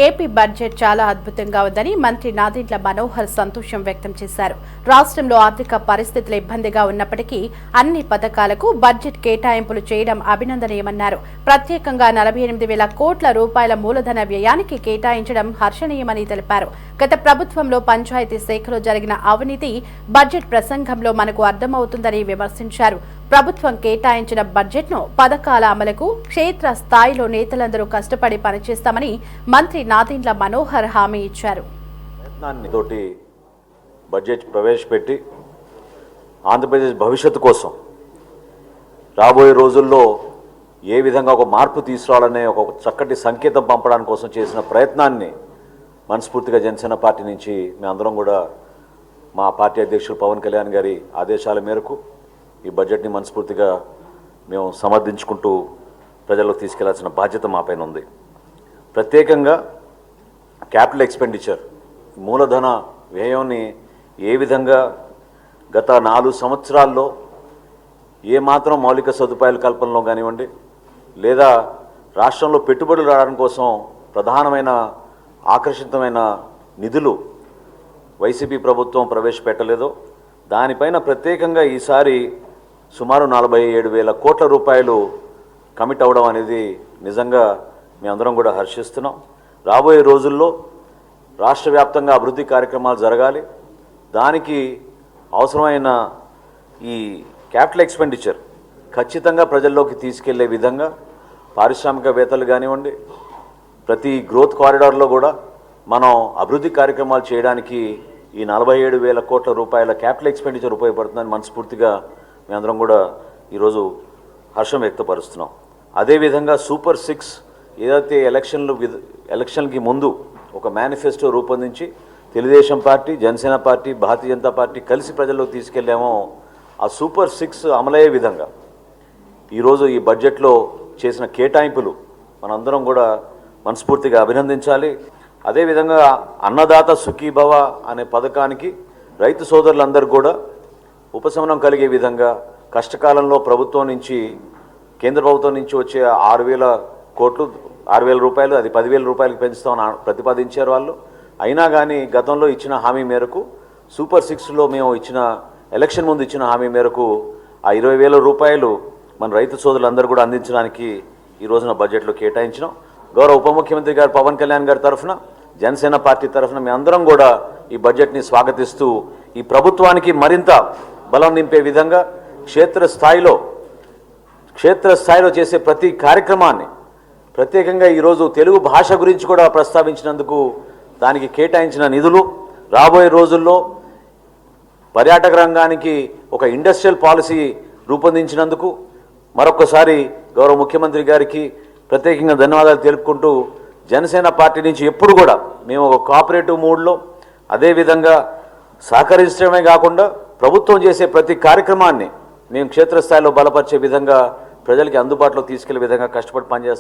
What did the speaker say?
AP budget చాలా అద్భుతంగా ఉందని మంత్రి నాదెండ్ల మనోహర్ సంతోషం వ్యక్తం చేశారు. రాష్ట్రంలో ఆర్థిక పరిస్థితులు ఇబ్బందిగా ఉన్నప్పటికీ అన్ని పథకాలకు బడ్జెట్ కేటాయింపులు చేయడం అభినందనీయమన్నారు. ప్రత్యేకంగా 48,000 కోట్ల రూపాయల మూలధన వ్యయానికి కేటాయించడం హర్షణీయమని తెలిపారు. గత ప్రభుత్వంలో పంచాయతీ శాఖలో జరిగిన అవినీతి బడ్జెట్ ప్రసంగంలో మనకు అర్థమవుతుందని విమర్శించారు. ప్రభుత్వం కేటాయించిన బడ్జెట్ను పథకాల అమలుకు క్షేత్ర స్థాయిలో నేతలందరూ కష్టపడి పనిచేస్తామని మంత్రి నాదెండ్ల మనోహర్ హామీ ఇచ్చారు. బడ్జెట్ ప్రవేశపెట్టి ఆంధ్రప్రదేశ్ భవిష్యత్తు కోసం రాబోయే రోజుల్లో ఏ విధంగా ఒక మార్పు తీసుకురావాలనే ఒక చక్కటి సంకేతం పంపడానికి కోసం చేసిన ప్రయత్నాన్ని మనస్ఫూర్తిగా జనసేన పార్టీ నుంచి మేమందరం కూడా మా పార్టీ అధ్యక్షులు పవన్ కళ్యాణ్ గారి ఆదేశాల మేరకు ఈ బడ్జెట్ని మనస్ఫూర్తిగా మేము సమర్థించుకుంటూ ప్రజల్లోకి తీసుకెళ్లాల్సిన బాధ్యత మాపైన ఉంది. ప్రత్యేకంగా క్యాపిటల్ ఎక్స్పెండిచర్ మూలధన వ్యయాన్ని ఏ విధంగా గత 4 సంవత్సరాల్లో ఏమాత్రం మౌలిక సదుపాయాల కల్పనలో కానివ్వండి లేదా రాష్ట్రంలో పెట్టుబడులు రావడం కోసం ప్రధానమైన ఆకర్షితమైన నిధులు వైసీపీ ప్రభుత్వం ప్రవేశపెట్టలేదో దానిపైన ప్రత్యేకంగా ఈసారి సుమారు 47,000 కోట్ల రూపాయలు కమిట్ అవ్వడం అనేది నిజంగా మేమందరం కూడా హర్షిస్తున్నాం. రాబోయే రోజుల్లో రాష్ట్ర వ్యాప్తంగా అభివృద్ధి కార్యక్రమాలు జరగాలి. దానికి అవసరమైన ఈ క్యాపిటల్ ఎక్స్పెండిచర్ ఖచ్చితంగా ప్రజల్లోకి తీసుకెళ్లే విధంగా పారిశ్రామికవేత్తలు కానివ్వండి ప్రతి గ్రోత్ కారిడార్లో కూడా మనం అభివృద్ధి కార్యక్రమాలు చేయడానికి ఈ 47,000 కోట్ల రూపాయల క్యాపిటల్ ఎక్స్పెండిచర్ ఉపయోగపడుతుందని మనస్ఫూర్తిగా మేమందరం కూడా ఈరోజు హర్షం వ్యక్తపరుస్తున్నాం. అదేవిధంగా సూపర్ 6 ఏదైతే ఎలక్షన్కి ముందు ఒక మేనిఫెస్టో రూపొందించి Telugu Desam party, Janasena party, Bharatiya Janata party కలిసి ప్రజల్లోకి తీసుకెళ్లామో ఆ సూపర్ 6 అమలయ్యే విధంగా ఈరోజు ఈ బడ్జెట్లో చేసిన కేటాయింపులు మనందరం కూడా మనస్ఫూర్తిగా అభినందించాలి. అదేవిధంగా అన్నదాత సుఖీభవ అనే పథకానికి రైతు సోదరులందరూ కూడా ఉపశమనం కలిగే విధంగా కష్టకాలంలో ప్రభుత్వం నుంచి కేంద్ర ప్రభుత్వం నుంచి వచ్చే 6,000 రూపాయలు అది 10,000 రూపాయలకు పెంచుతామని ప్రతిపాదించారు వాళ్ళు. అయినా కానీ గతంలో ఇచ్చిన హామీ మేరకు సూపర్ 6లో మేము ఎలక్షన్ ముందు ఇచ్చిన హామీ మేరకు ఆ 20,000 రూపాయలు మన రైతు సోదరులందరూ కూడా అందించడానికి ఈ రోజున బడ్జెట్లో కేటాయించినాం. గౌరవ ఉప ముఖ్యమంత్రి గారు పవన్ కళ్యాణ్ గారి తరఫున జనసేన పార్టీ తరఫున మేమందరం కూడా ఈ బడ్జెట్ని స్వాగతిస్తూ ఈ ప్రభుత్వానికి మరింత బలం నింపే విధంగా క్షేత్రస్థాయిలో చేసే ప్రతి కార్యక్రమాన్ని ప్రత్యేకంగా ఈరోజు తెలుగు భాష గురించి కూడా ప్రస్తావించినందుకు దానికి కేటాయించిన నిధులు రాబోయే రోజుల్లో పర్యాటక రంగానికి ఒక ఇండస్ట్రియల్ పాలసీ రూపొందించినందుకు మరొకసారి గౌరవ ముఖ్యమంత్రి గారికి ప్రత్యేకంగా ధన్యవాదాలు తెలుపుకుంటూ జనసేన పార్టీ నుంచి ఎప్పుడు కూడా మేము ఒక కోఆపరేటివ్ మూడ్లో అదేవిధంగా సహకరించడమే కాకుండా ప్రభుత్వం చేసే ప్రతి కార్యక్రమాన్ని మేము క్షేత్రస్థాయిలో బలపరిచే విధంగా ప్రజలకి అందుబాటులో తీసుకెళ్లే విధంగా కష్టపడి పనిచేస్తాం.